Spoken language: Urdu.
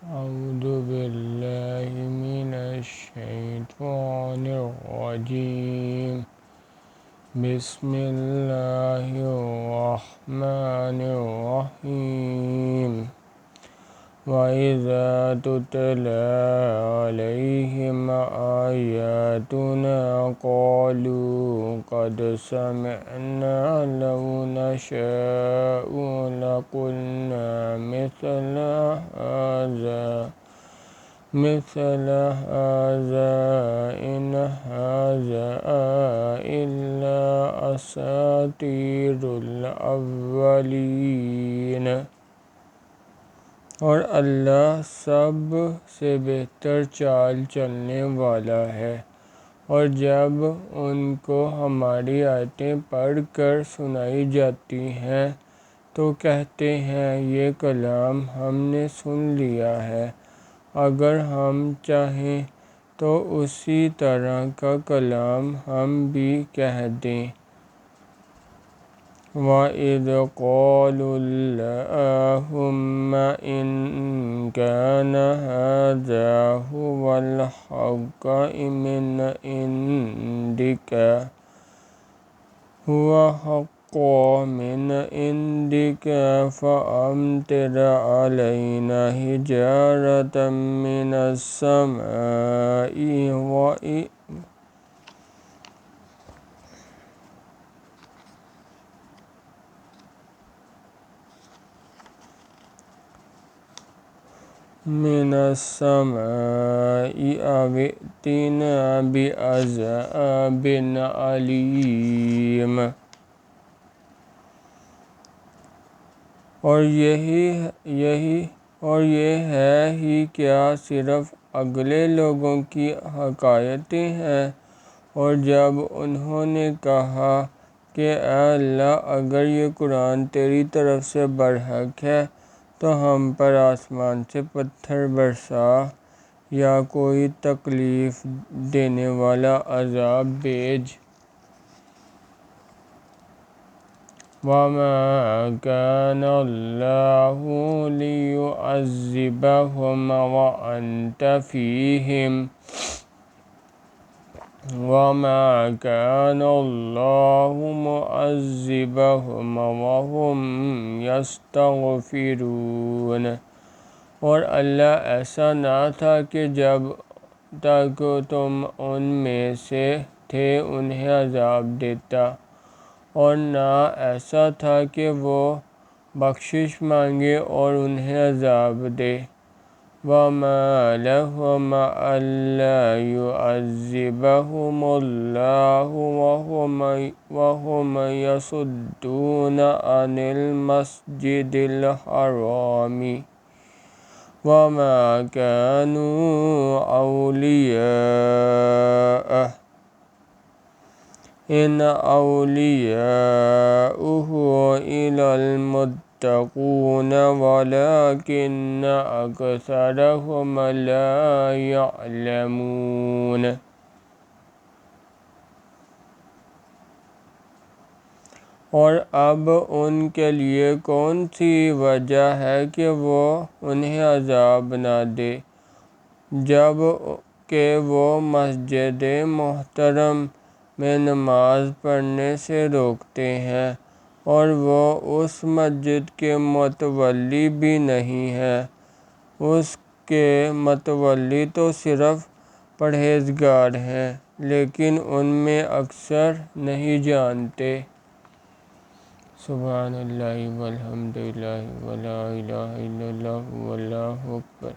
أعوذ بالله من الشيطان الرجيم بسم الله الرحمن الرحيم وإذا تتلى عليهم آياتنا قالوا قد سمعنا لو نشاء لقلنا مثل هذا إن هذا إلا أساطير الأولين۔ اور اللہ سب سے بہتر چال چلنے والا ہے۔ اور جب ان کو ہماری آیتیں پڑھ کر سنائی جاتی ہیں تو کہتے ہیں یہ کلام ہم نے سن لیا ہے، اگر ہم چاہیں تو اسی طرح کا کلام ہم بھی کہہ دیں۔ وَإِذْ قَالُوا اللَّهُمَّ إِنْ كَانَ هَذَا هُوَ الْحَقَّ مِنْ عِنْدِكَ فَأَمْطِرْ عَلَيْنَا حِجَارَةً مِنَ السَّمَاءِ أو ائْتِنَا بِعَذَابٍ أَلِيمٍ۔ اور یہ ہے ہی کیا صرف اگلے لوگوں کی حکایتیں ہیں۔ اور جب انہوں نے کہا کہ اے اللہ اگر یہ قرآن تیری طرف سے برحق ہے تو ہم پر آسمان سے پتھر برسا یا کوئی تکلیف دینے والا عذاب بھیج۔ وَمَا كَانَ اللَّهُ لِيُعَذِّبَهُمْ وَأَنْتَ فِيهِمْ وَمَا كَانَ اللَّهُ مُعَذِّبَهُمْ وَهُمْ يَسْتَغْفِرُونَ۔ اور اللہ ایسا نہ تھا کہ جب تک تم ان میں سے تھے انہیں عذاب دیتا، اور نہ ایسا تھا کہ وہ بخشش مانگے اور انہیں عذاب دے۔ وَمَا لَهُمْ أَلَّا يُعَذِّبَهُمُ اللَّهُ وَهُمْ يَصُدُّونَ عَنِ الْمَسْجِدِ الْحَرَامِ وَمَا كَانُوا أَوْلِيَاءَهُ إِنْ أَوْلِيَاؤُهُ إِلَّا الْمُتَّقُونَ وَلَٰكِنَّ أَكْثَرَهُمْ لَا يَعْلَمُونَ۔ اور اب ان کے لیے کون سی وجہ ہے کہ وہ انہیں عذاب نہ دے جب کہ وہ مسجد محترم میں نماز پڑھنے سے روکتے ہیں، اور وہ اس مسجد کے متولی بھی نہیں ہیں۔ اس کے متولی تو صرف پرہیزگار ہیں لیکن ان میں اکثر نہیں جانتے۔ سبحان اللہ والحمد للہ ولا الہ الا اللہ واللہ اکبر۔